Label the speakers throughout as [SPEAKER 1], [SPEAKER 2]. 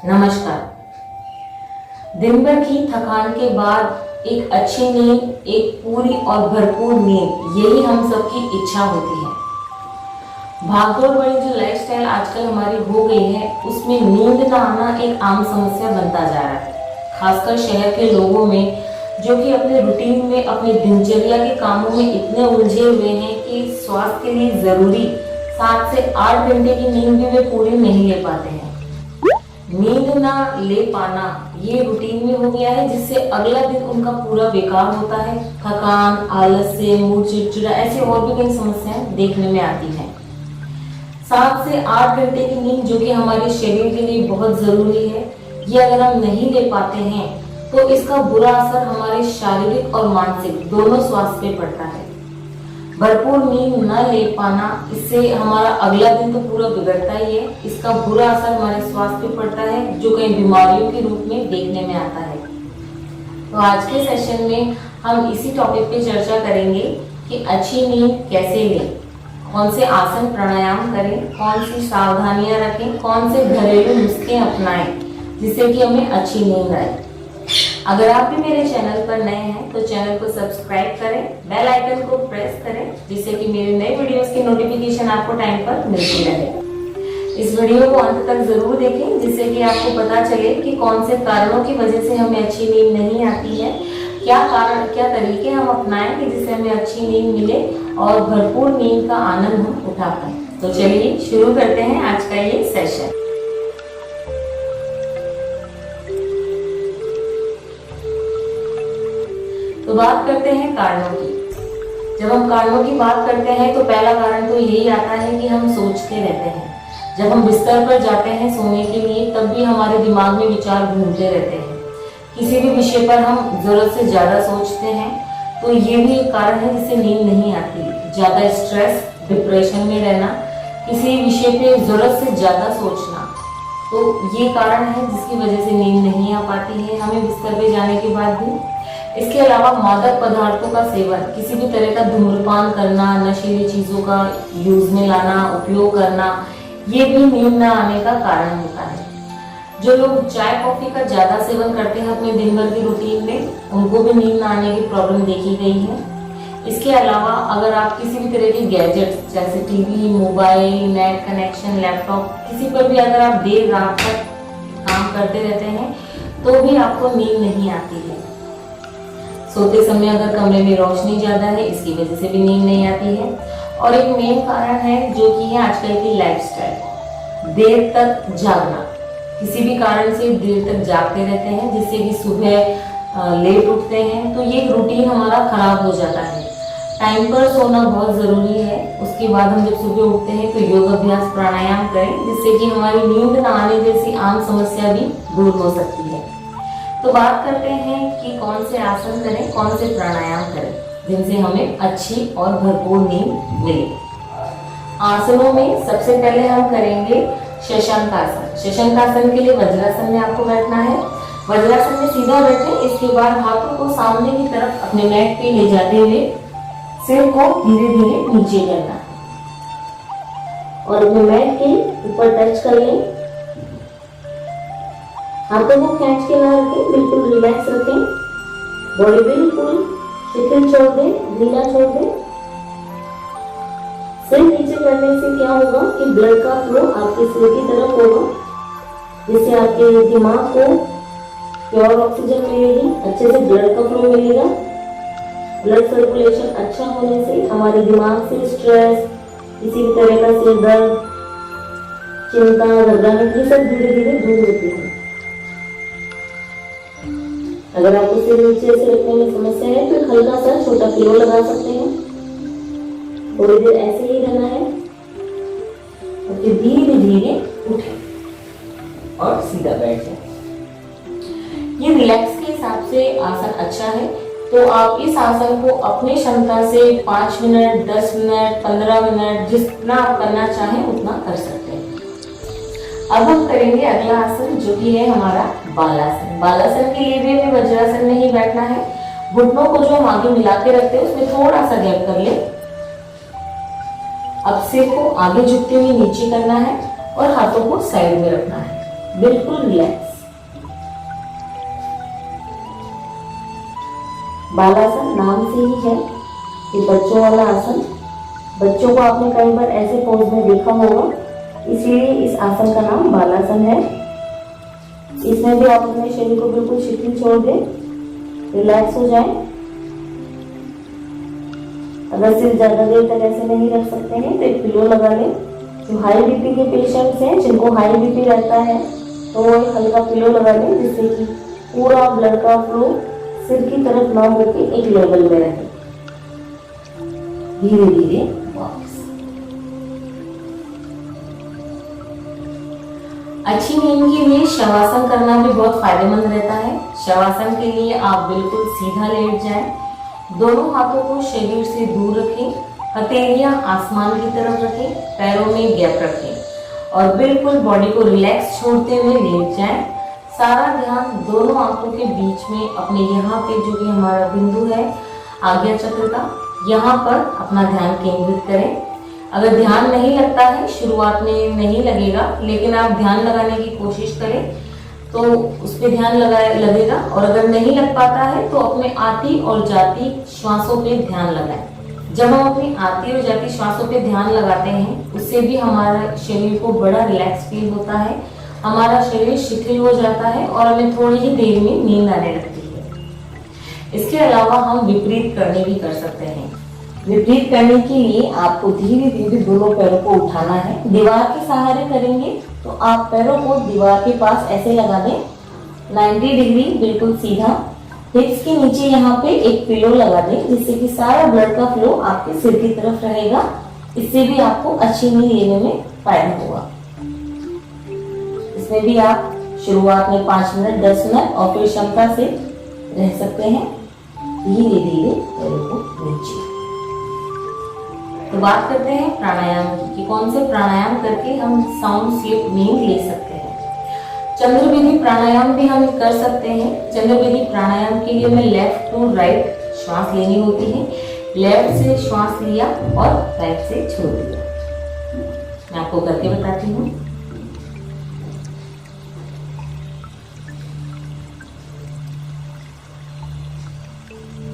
[SPEAKER 1] नमस्कार। दिन भर की थकान के बाद एक अच्छी नींद, एक पूरी और भरपूर नींद, यही हम सबकी इच्छा होती है। भागदौड़ भरी जो लाइफस्टाइल आजकल हमारी हो गई है, उसमें नींद ना आना एक आम समस्या बनता जा रहा है। खासकर शहर के लोगों में, जो कि अपने रूटीन में, अपनी दिनचर्या के कामों में इतने उलझे हुए हैं कि स्वास्थ्य के लिए जरूरी 7 से 8 घंटे की नींद भी वे पूरी नहीं ले पाते हैं। नींद ना ले पाना ये रूटीन में हो गया है, जिससे अगला दिन उनका पूरा बेकार होता है। थकान, आलस्य, मूड चिड़चिड़ा, ऐसी और भी कई समस्याएं देखने में आती हैं। 7 से 8 घंटे की नींद, जो कि हमारे शरीर के लिए बहुत जरूरी है, ये अगर हम नहीं ले पाते हैं तो इसका बुरा असर हमारे शारीरिक और मानसिक दोनों स्वास्थ्य पे पड़ता है। भरपूर नींद न ले पाना, इससे हमारा अगला दिन तो पूरा बिगड़ता ही है। इसका बुरा असर हमारे स्वास्थ्य पे पड़ता है, जो कई बीमारियों के रूप में देखने में आता है। तो आज के सेशन में हम इसी टॉपिक पे चर्चा करेंगे कि अच्छी नींद कैसे लें, कौन से आसन प्राणायाम करें, कौन सी सावधानियां रखें, कौन से घरेलू नुस्खे अपनाएं जिससे कि हमें अच्छी नींद आए। अगर आप भी मेरे चैनल पर नए हैं तो चैनल को सब्सक्राइब करें, बेल आइकन को प्रेस करें, जिससे कि मेरे नए वीडियोस की नोटिफिकेशन आपको टाइम पर मिलती रहे। इस वीडियो को अंत तक जरूर देखें, जिससे कि आपको पता चले कि कौन से कारणों की वजह से हमें अच्छी नींद नहीं आती है, क्या तरीके हम अपनाएं कि जिससे हमें अच्छी नींद मिले और भरपूर नींद का आनंद हम उठा पाए। तो चलिए शुरू करते हैं आज का ये सेशन। तो बात करते हैं कारणों की। जब हम कारणों की बात करते हैं तो पहला कारण तो यही आता है कि हम सोचते रहते हैं। जब हम बिस्तर पर जाते हैं सोने के लिए, तब भी हमारे दिमाग में विचार घूमते रहते हैं। किसी भी विषय पर हम जरूरत से ज्यादा सोचते हैं, तो ये भी एक कारण है जिससे नींद नहीं आती। ज्यादा स्ट्रेस, डिप्रेशन में रहना, किसी विषय पे जरूरत से ज्यादा सोचना, तो ये कारण है जिसकी वजह से नींद नहीं आ पाती है हमें बिस्तर पे जाने के बाद भी। इसके अलावा मादक पदार्थों का सेवन, किसी भी तरह का धूम्रपान करना, नशीली चीजों का यूज में लाना, उपयोग करना, ये भी नींद न आने का कारण होता है। जो लोग चाय कॉफी का ज्यादा सेवन करते हैं अपने दिन भर की रूटीन में, उनको भी नींद न आने की प्रॉब्लम देखी गई है। इसके अलावा अगर आप किसी भी तरह के गैजेट्स जैसे TV, mobile, net connection, laptop, किसी पर भी अगर आप देर रात तक काम करते रहते हैं तो भी आपको नींद नहीं आती है। सोते समय अगर कमरे में रोशनी ज्यादा है, इसकी वजह से भी नींद नहीं आती है। और एक मेन कारण है जो कि है आजकल की लाइफस्टाइल, देर तक जागना। किसी भी कारण से देर तक जागते रहते हैं, जिससे कि सुबह लेट उठते हैं, तो ये रूटीन हमारा खराब हो जाता है। टाइम पर सोना बहुत जरूरी है। उसके बाद हम जब सुबह उठते हैं तो योग अभ्यास, प्राणायाम करें, जिससे कि हमारी नींद न आने जैसी आम समस्या भी दूर हो सकती है। तो बात करते हैं कि कौन से आसन करें, कौन से प्राणायाम करें जिनसे हमें अच्छी और भरपूर नींद मिले। आसनों में सबसे पहले हम करेंगे शशांकासन। शशांकासन के लिए वज्रासन में आपको बैठना है। वज्रासन में सीधा बैठे, इसके बाद हाथों को सामने की तरफ अपने मैट पे ले जाते हुए सिर को धीरे धीरे नीचे करना है और अपने मैट के ऊपर टच कर लें। हाथों को खींच के ना रखें, बिल्कुल रिलैक्स रखें। बॉडी बिल्कुल शिथिल छोड़ दें, ढीला छोड़ दें। सिर नीचे करने से क्या होगा कि ब्लड का फ्लो आपके सिर की तरफ होगा, जिससे आपके दिमाग को प्योर ऑक्सीजन मिलेगी, अच्छे से ब्लड का फ्लो मिलेगा। ब्लड सर्कुलेशन अच्छा होने से हमारे दिमाग से स्ट्रेस, किसी भी तरह का सिर दर्द, चिंता, घबराहट, ये सब धीरे धीरे दूर होती है। अगर आपको सिर नीचे से रखने में समस्या है तो हल्का सा छोटा पिलो लगा सकते हैं। थोड़ी देर ऐसे ही रहना है और फिर धीरे धीरे उठे और सीधा बैठ जाए। ये रिलैक्स के हिसाब से आसन अच्छा है, तो आप इस आसन को अपनी क्षमता से 5 मिनट, 10 मिनट, 15 मिनट, जितना आप करना चाहें उतना कर सकते हैं। अब हम करेंगे अगला आसन, जो कि है हमारा बालासन। बालासन के लिए भी हमें वज्रासन में ही बैठना है। घुटनों को जो हम आगे मिला के रखते हैं उसमें थोड़ा सा गैप कर ले। अब सिर को आगे झुकते हुए नीचे करना है और हाथों को साइड में रखना है। बिल्कुल रिलैक्स। बालासन नाम से ही है कि बच्चों वाला आसन। बच्चों को आपने कई बार ऐसे पोज में देखा होगा, इसलिए इस आसन का नाम बालासन है। इसमें भी आप अपने शरीर को बिल्कुल शिथिल छोड़ दें, रिलैक्स हो जाएं। अगर सिर ज्यादा देर तक ऐसे नहीं रख सकते हैं तो एक पिलो लगा लें। जो हाई बीपी के पेशेंट्स हैं, जिनको हाई बीपी रहता है, तो वो एक हल्का पिलो लगा लें, जिससे कि पूरा ब्लड का फ्लो सिर की तरफ ना होकर एक लेवल में रहे। धीरे धीरे वापस। अच्छी नींद के लिए शवासन करना भी बहुत फायदेमंद रहता है। शवासन के लिए आप बिल्कुल सीधा लेट जाएं, दोनों हाथों को शरीर से दूर रखें, हथेलियां आसमान की तरफ रखें, पैरों में गैप रखें और बिल्कुल बॉडी को रिलैक्स छोड़ते हुए लेट जाएं। सारा ध्यान दोनों आंखों के बीच में अपने यहाँ पे जो कि हमारा बिंदु है आज्ञा चक्र का, यहाँ पर अपना ध्यान केंद्रित करें। अगर ध्यान नहीं लगता है, शुरुआत में नहीं लगेगा, लेकिन आप ध्यान लगाने की कोशिश करें तो उस पर ध्यान लगेगा। और अगर नहीं लग पाता है तो अपने आती और जाती श्वासों पे ध्यान लगाएं। जब हम अपनी आती और जाती श्वासों पे ध्यान लगाते हैं, उससे भी हमारे शरीर को बड़ा रिलैक्स फील होता है, हमारा शरीर शिथिल हो जाता है और हमें थोड़ी ही देर में नींद आने लगती है। इसके अलावा हम विपरीत करने भी कर सकते हैं। विपरीत करने के लिए आपको धीरे धीरे दोनों पैरों को उठाना है। दीवार के सहारे करेंगे तो आप पैरों को दीवार के पास ऐसे लगा दें, 90 डिग्री बिल्कुल सीधा। हिप्स के नीचे यहाँ पे एक पिलो लगा दें, जिससे कि सारा ब्लड का फ्लो आपके सिर की तरफ रहेगा। इससे भी आपको अच्छी नींद लेने में फायदा होगा। इसमें भी आप शुरुआत में 5 मिनट, 10 मिनट और फिर क्षमता से रह सकते हैं। धीरे धीरे पैरों को नीचे। तो बात करते हैं प्राणायाम की कि कौन से प्राणायाम करके हम साउंड स्लीप नींद ले सकते हैं। चंद्र विधि प्राणायाम भी हम कर सकते हैं। चंद्र विधि प्राणायाम के लिए हमें लेफ्ट टू राइट श्वास लेनी होती है। लेफ्ट से श्वास लिया और राइट से छोड़ दिया। मैं आपको करके बताती हूँ।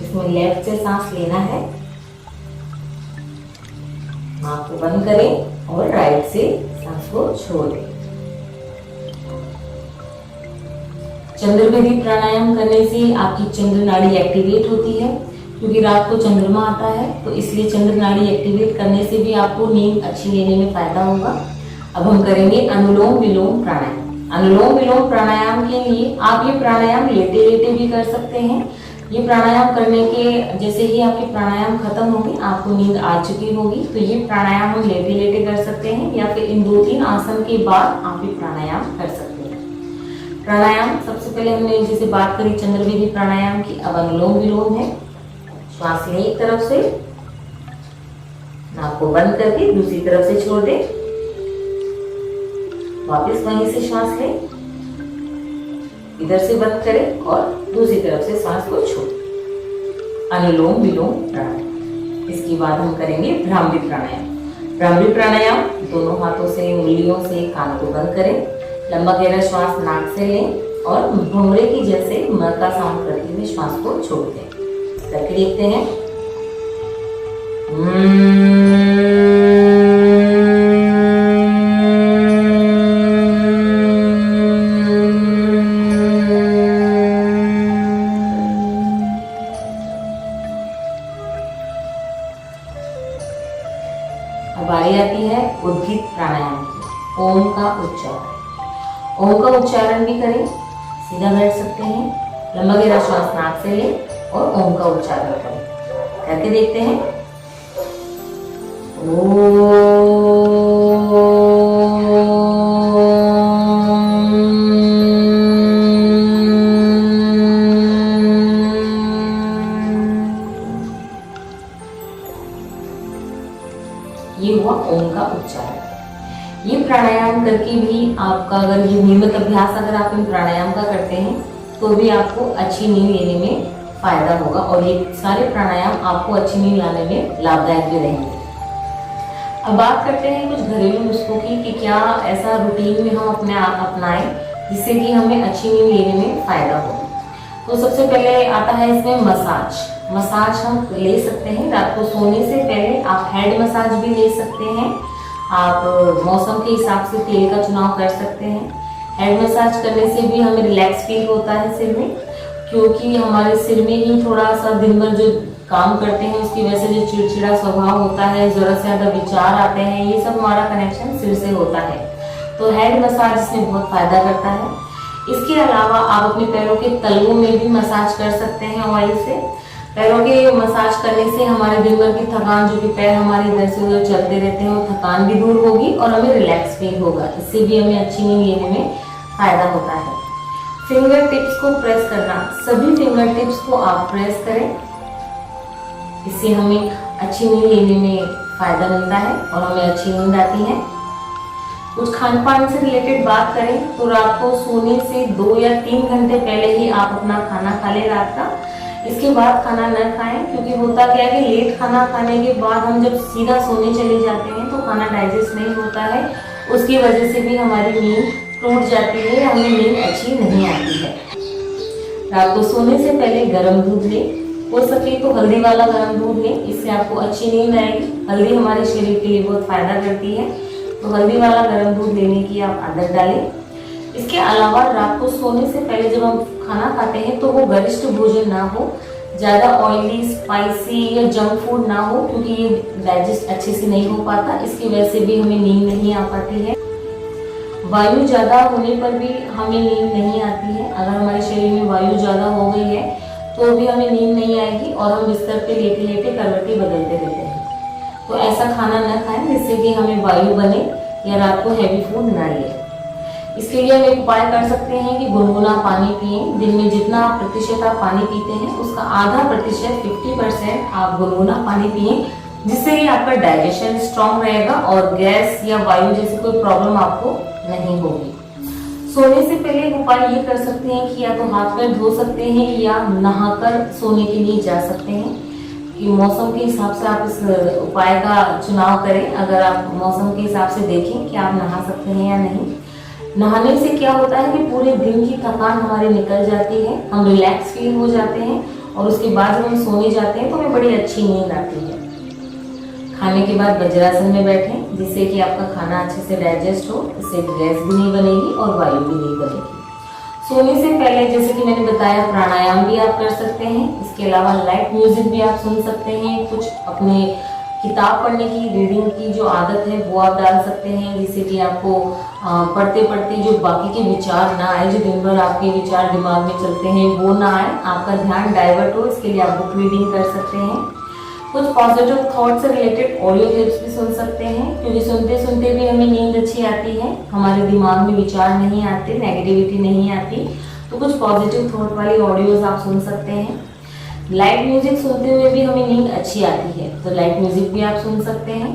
[SPEAKER 1] इसमें लेफ्ट से सांस लेना है, आँख को बंद करें और राइट से सांस को छोड़ें। चंद्र विधि प्राणायाम करने से आपकी चंद्र नाड़ी एक्टिवेट होती है, क्योंकि रात को चंद्रमा आता है, तो इसलिए चंद्र नाड़ी एक्टिवेट करने से भी आपको नींद अच्छी लेने में फायदा होगा। अब हम करेंगे अनुलोम विलोम प्राणायाम। अनुलोम विलोम प्राणायाम के लिए आप ये प्राणायाम लेटे लेटे भी कर सकते हैं। ये प्राणायाम करने के जैसे ही आपके प्राणायाम खत्म होंगे, आपको नींद आ चुकी होगी, तो ये प्राणायाम हम लेटे लेटे कर सकते हैं, या फिर इन 2-3 आसन के बाद आप ये प्राणायाम कर सकते हैं। प्राणायाम सबसे पहले हमने जैसे बात करी चंद्र विधि प्राणायाम की, अब अनुलोम विलोम है। श्वास लें एक तरफ से, नाक को बंद करके दूसरी तरफ से छोड़ दें, वापस वहीं से श्वास लें, इधर से बंद करें और दूसरी तरफ से सांस को छोड़ें। अनुलोम विलोम प्राणायाम। इसके बाद हम करेंगे भ्रामरी प्राणायाम। भ्रामरी प्राणायाम दोनों हाथों से, उंगलियों से कान को बंद करें, लंबा गहरा श्वास नाक से लें और भंवरे की जैसे म का साउंड करते हुए श्वास को छोड़ दें। करके देखते हैं। बारी आती है उद्गीत प्राणायाम की। ओम का उच्चारण। ओम का उच्चारण भी करें, सीधा बैठ सकते हैं, लंबा गहरा श्वास नाक से लें और ओम का उच्चारण करें। करके देखते हैं। ये हुआ ओम का उच्चारण। ये प्राणायाम करके भी आपका अगर ये नियमित अभ्यास अगर आप इन प्राणायाम का करते हैं तो भी आपको अच्छी नींद लेने में फायदा होगा और ये सारे प्राणायाम आपको अच्छी नींद लाने में लाभदायक भी रहेंगे। अब बात करते हैं कुछ घरेलू नुस्खों की कि क्या ऐसा रूटीन में हम अपने अपनाएं जिससे कि हमें अच्छी नींद लेने में फायदा हो। तो सबसे पहले आता है इसमें मसाज हम ले सकते हैं। रात को सोने से पहले आप हेड मसाज भी ले सकते हैं। आप मौसम के हिसाब से तेल का चुनाव कर सकते हैं। हेड मसाज करने से भी हमें रिलैक्स फील होता है सिर में, क्योंकि हमारे सिर में ही थोड़ा सा दिन भर जो काम करते हैं उसकी वजह से जो चिड़चिड़ा स्वभाव होता है, जरूरत से ज्यादा विचार आते हैं, ये सब हमारा कनेक्शन सिर से होता है। तो हेड मसाज इसमें बहुत फायदा करता है। इसके अलावा आप अपने पैरों के तलवों में भी मसाज कर सकते हैं ऑयल से। पैरों के मसाज करने से हमारे दिन भर की थकान, जो कि पैर हमारे इधर से उधर चलते रहते हैं, वो थकान भी दूर होगी और हमें रिलैक्स फील होगा। इससे भी हमें अच्छी नींद लेने में फायदा होता है। फिंगर टिप्स को प्रेस करना, सभी फिंगर टिप्स को आप प्रेस करें, इससे हमें अच्छी नींद लेने में फायदा मिलता है और हमें अच्छी नींद आती है। कुछ खान पान से रिलेटेड बात करें तो रात को सोने से 2 या 3 घंटे पहले ही आप अपना खाना खा लें रात का। इसके बाद खाना न खाएं, क्योंकि होता क्या है कि लेट खाना खाने के बाद हम जब सीधा सोने चले जाते हैं तो खाना डाइजेस्ट नहीं होता है। उसकी वजह से भी हमारी नींद टूट जाती है, हमें नींद अच्छी नहीं आती है। रात को सोने से पहले गर्म दूध लें, हो सके तो हल्दी वाला गर्म दूध लें, इससे आपको अच्छी नींद आएगी। हल्दी हमारे शरीर के लिए बहुत फायदा करती है, तो हल्दी वाला गर्म दूध लेने की आप आदत डालें। इसके अलावा रात को सोने से पहले जब हम खाना खाते हैं तो वो गरिष्ठ भोजन ना हो, ज़्यादा ऑयली, स्पाइसी या जंक फूड ना हो, क्योंकि ये डाइजेस्ट अच्छे से नहीं हो पाता। इसकी वजह से भी हमें नींद नहीं आ पाती है। वायु ज़्यादा होने पर भी हमें नींद नहीं आती है। अगर हमारे शरीर में वायु ज़्यादा हो गई है तो भी हमें नींद नहीं आएगी और हम बिस्तर पे लेटे लेटे करवटें बदलते रहते हैं। तो ऐसा खाना न खाएं जिससे कि हमें वायु बने या रात को हैवी फूड ना लें। इसके लिए हम एक उपाय कर सकते हैं कि गुनगुना पानी पिएं। दिन में जितना प्रतिशत आप पानी पीते हैं उसका आधा प्रतिशत 50% आप गुनगुना पानी पिएं, जिससे कि आपका डाइजेशन स्ट्रांग रहेगा और गैस या वायु जैसी कोई प्रॉब्लम आपको नहीं होगी। सोने से पहले एक उपाय ये कर सकते हैं कि या तो हाथ पैर धो सकते हैं या नहाकर सोने के लिए जा सकते हैं। कि मौसम के हिसाब से आप इस उपाय का चुनाव करें। अगर आप मौसम के हिसाब से देखें कि आप नहा सकते हैं या नहीं। नहाने से क्या होता है कि पूरे दिन की थकान हमारी निकल जाती है, हम रिलैक्स फील हो जाते हैं और उसके बाद जब हम सोने जाते हैं तो हमें बड़ी अच्छी नींद आती है। खाने के बाद वज्रासन में बैठें, जिससे कि आपका खाना अच्छे से डाइजेस्ट हो, इससे गैस भी नहीं बनेगी और वायु भी नहीं बनेगी। सोने से पहले जैसे कि मैंने बताया प्राणायाम भी आप कर सकते हैं। इसके अलावा लाइट म्यूजिक भी आप सुन सकते हैं। कुछ अपने किताब पढ़ने की, रीडिंग की जो आदत है वो आप डाल सकते हैं, जिससे कि आपको पढ़ते पढ़ते जो बाकी के विचार ना आए, जो दिन भर आपके विचार दिमाग में चलते हैं वो ना आए, आपका ध्यान डाइवर्ट हो। इसके लिए आप बुक रीडिंग कर सकते हैं। कुछ पॉजिटिव थॉट से रिलेटेड ऑडियो क्लिप्स भी सुन सकते हैं, क्योंकि सुनते सुनते भी हमें नींद अच्छी आती है, हमारे दिमाग में विचार नहीं आते, नेगेटिविटी नहीं आती। तो कुछ पॉजिटिव थॉट वाली ऑडियोज आप सुन सकते हैं। लाइट म्यूजिक सुनते हुए भी हमें नींद अच्छी आती है, तो लाइट म्यूजिक भी आप सुन सकते हैं।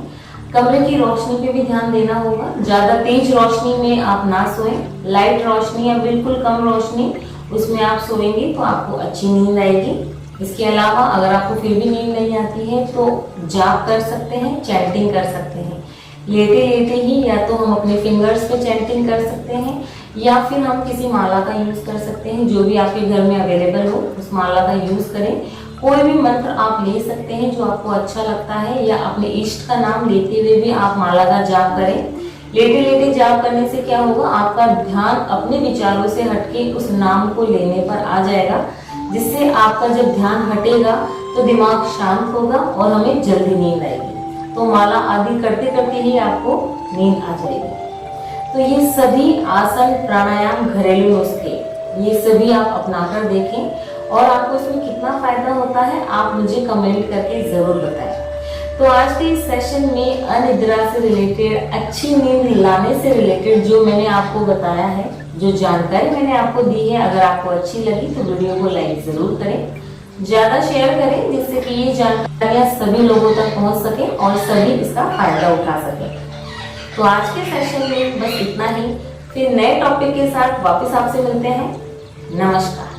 [SPEAKER 1] कमरे की रोशनी पे भी ध्यान देना होगा। ज़्यादा तेज रोशनी में आप ना सोएं, लाइट रोशनी या बिल्कुल कम रोशनी उसमें आप सोएंगे तो आपको अच्छी नींद आएगी। इसके अलावा अगर आपको फिर भी नींद नहीं आती है तो जाप कर सकते हैं, चैंटिंग कर सकते हैं। लेटे लेटे ही या तो हम अपने फिंगर्स पे चैंटिंग कर सकते हैं या फिर हम किसी माला का यूज कर सकते हैं। जो भी आपके घर में अवेलेबल हो उस माला का यूज करें। कोई भी मंत्र आप ले सकते हैं जो आपको अच्छा लगता है, या अपने इष्ट का नाम लेते हुए भी आप माला का जाप करें। लेटे लेटे जाप करने से क्या होगा, आपका ध्यान अपने विचारों से हटके उस नाम को लेने पर आ जाएगा, जिससे आपका जब ध्यान हटेगा तो दिमाग शांत होगा और हमें जल्दी नींद आएगी। तो माला आदि करते करते ही आपको नींद आ जाएगी। तो ये सभी आसन, प्राणायाम, घरेलू नुस्खे, ये सभी आप अपनाकर देखें और आपको इसमें कितना फायदा होता है आप मुझे कमेंट करके जरूर बताएं। तो आज के इस सेशन में अनिद्रा से रिलेटेड, अच्छी नींद लाने से रिलेटेड जो मैंने आपको बताया है, जो जानकारी मैंने आपको दी है, अगर आपको अच्छी लगी तो वीडियो को लाइक जरूर करें, ज्यादा शेयर करें, जिससे कि ये जानकारियां सभी लोगों तक पहुंच सके और सभी इसका फायदा उठा सके। तो आज के सेशन में बस इतना ही। फिर नए टॉपिक के साथ वापस आपसे मिलते हैं। नमस्कार।